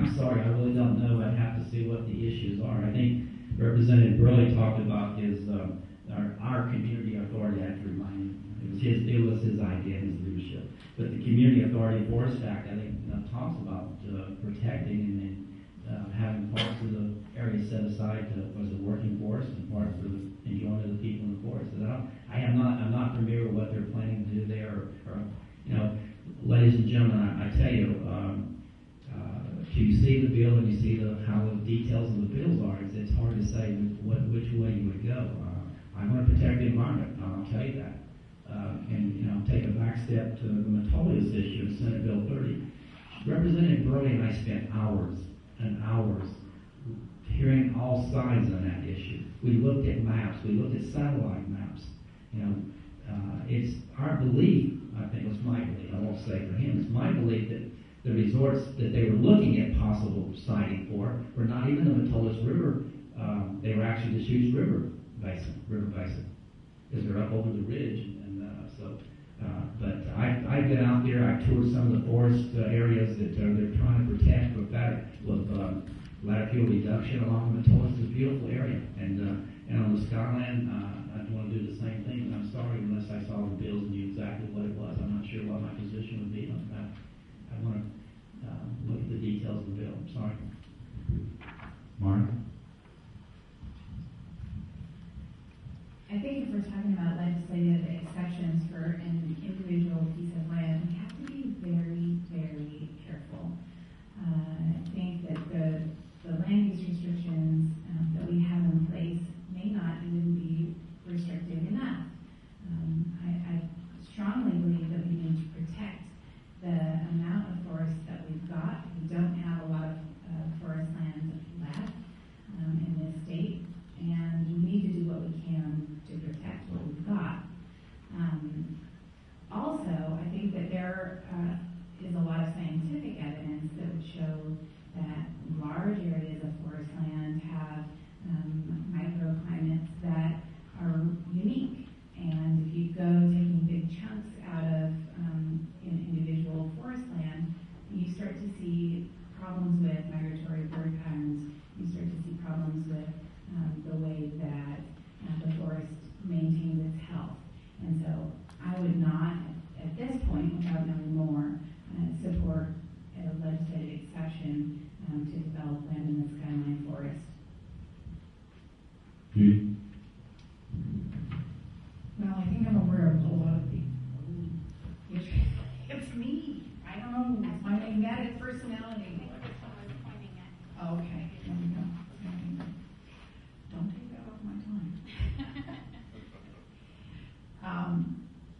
I'm sorry, I really don't know. I'd have to see what the issues are. I think Representative Burley talked about his our community authority. I have to remind him, it was his idea, his leadership. But the Community Authority Forest Act, I think, talks about protecting and having parts of the area set aside as a working forest and parts for the enjoyment of the people in the forest. And I'm not familiar with what they're planning to do there. Ladies and gentlemen, I tell you, till you see the bill and you see how the details of the bills are, it's hard to say which way you would go. I'm going to protect the environment, I'll tell you that. And take a back step to the Metolius issue of Senate Bill 30. Representative Burley and I spent hours and hours hearing all sides on that issue. We looked at maps, we looked at satellite maps. It's our belief, I think it was my belief, I won't say for him, it's my belief that the resorts that they were looking at possible siting for were not even the Metolius River. They were actually the huge river basin, because they're up over the ridge. But I've been out there, I've toured some of the forest areas that they're trying to protect with latitude reduction along the Metolius. It's a beautiful area. And on the Skyland, I want to do the same thing. And I'm sorry unless I saw the bills and knew exactly what it was. I'm not sure what my position would be on that. I want to look at the details of the bill. I'm sorry. Mark? I think if we're talking about legislative exceptions for an individual piece of land, we have to be very, very careful. I think that the land use restrictions that we have in place may not even be restrictive enough. I strongly believe that we need to protect the amount of forest that we've got. We don't have a lot of forest land left in this state, and we need to do what we can to protect what we've got. Also, I think that there is a lot of scientific evidence that would show that large areas of forest land have microclimates that are unique. And if you go taking big chunks out of individual forest land, you start to see problems with migratory bird patterns. You start to see problems with the way that the forest maintains its health. And so I would not, at this point, without knowing more, support a legislative exception to develop land in the Skyline Forest. Well, I think I'm aware of a lot of the issues. It's me. I don't know. It's my magnetic personality. Okay. There we go. Don't take that off my time.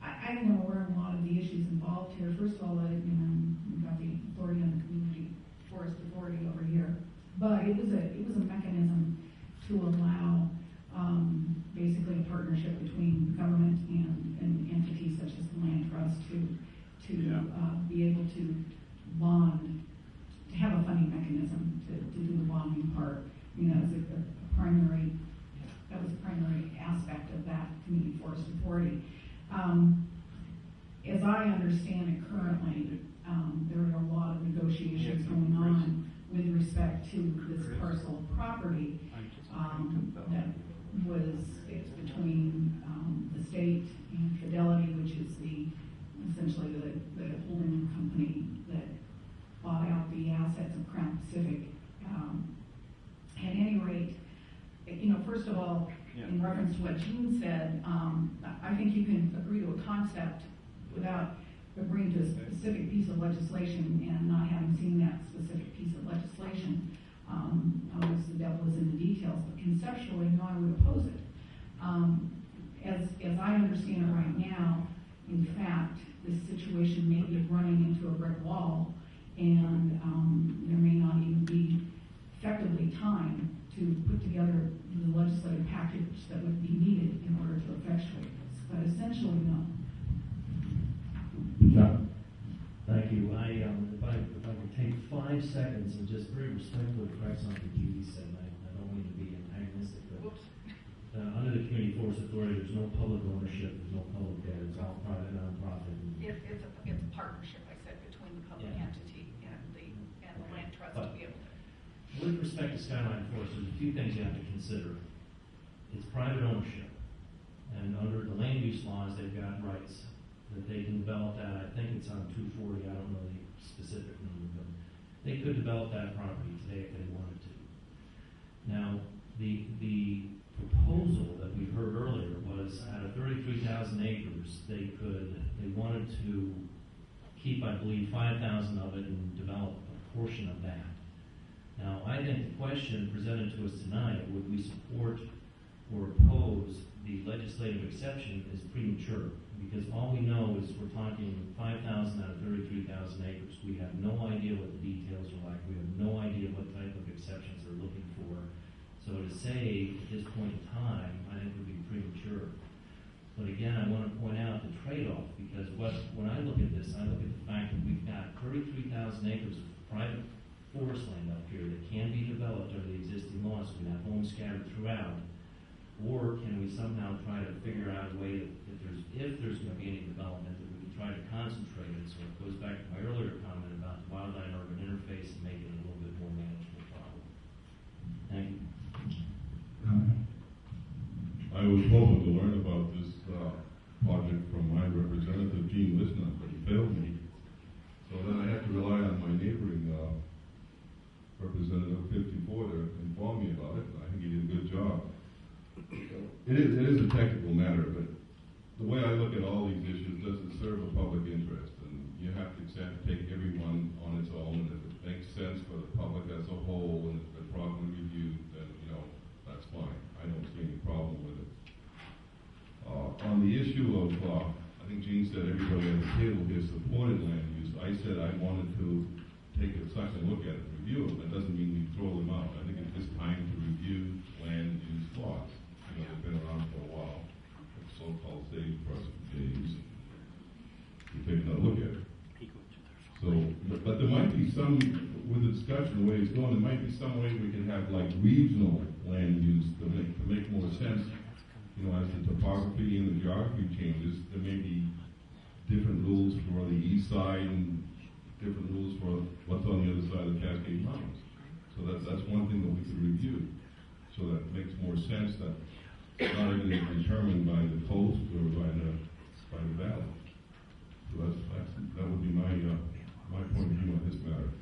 I think I'm aware of a lot of the issues involved here. First of all, we've got the authority on the Community Forest Authority over here, but it was a mechanism to allow basically a partnership between government and entities such as the Land Trust to be able to bond, to have a funding mechanism to do the bonding part. As a primary. That was a primary aspect of that Community Forest Authority. As I understand it currently, there are a lot of negotiations going on with respect to this parcel of property that it's between the state and Fidelity, which is essentially the holding company that bought out the assets of Crown Pacific. At any rate, first of all, in reference to what Gene said, I think you can agree to a concept without agreeing to a specific piece of legislation and not having seen that specific piece of legislation. Obviously, the devil is in the details, but conceptually, no, I would oppose it. As I understand it right now, in fact, this situation may be running into a brick wall, and there may not even be effectively time to put together the legislative package that would be needed in order to effectuate this. But essentially, no. Thank you. If I could take 5 seconds and just very respectfully correct something Judy said, I don't mean to be antagonistic, but under the Community Forest Authority, there's no public ownership, there's no public debt, it's all private, nonprofit. It's a partnership, I said, between the public entity and the Land Trust to be able to with respect to Skyline Forest, there's a few things you have to consider. It's private ownership, and under the land use laws, they've got rights that they can develop that. I think it's on 240. I don't know the specific number, but they could develop that property today if they wanted to. Now, the proposal that we heard earlier was out of 33,000 acres, they wanted to keep, I believe, 5,000 of it and develop a portion of that. Now, I think the question presented to us tonight, would we support or oppose the legislative exception, is premature, because all we know is we're talking 5,000 out of 33,000 acres. We have no idea what the details are like. We have no idea what type of exceptions they're looking for. So to say at this point in time, I think would be premature. But again, I want to point out the trade-off, because when I look at this, I look at the fact that we've got 33,000 acres of private forest land up here that can be developed under the existing laws. We have homes scattered throughout. Or can we somehow try to figure out a way that if there's going to be any development, that we can try to concentrate it? So it goes back to my earlier comment about the wildland-urban interface and making it a little bit more manageable problem. Thank you. I was hoping to learn about this project from my representative, Gene Wisner, but he failed me. So then I had to rely on my neighboring representative, 54, to inform me about it. I think he did a good job. It is a technical matter, but the way I look at all these issues, does it serve a public interest? And you have to take everyone on its own, and if it makes sense for the public as a whole, and it's been properly reviewed, then, that's fine. I don't see any problem with it. On the issue of, I think Gene said everybody at the table here supported land use. I said I wanted to take a second look at it, review it. That doesn't mean we throw them out. I think it's just time to review land use laws. They've been around for a while, the so-called sagebrush days. You take another look at it. So, but there might be some, with the discussion, the way it's going, there might be some way we can have like regional land use to make more sense. As the topography and the geography changes, there may be different rules for the east side and different rules for what's on the other side of the Cascade Mountains. So that's one thing that we could review. So that makes more sense that not everything is determined by the coast or by the valley. So that would be my point of view on this matter.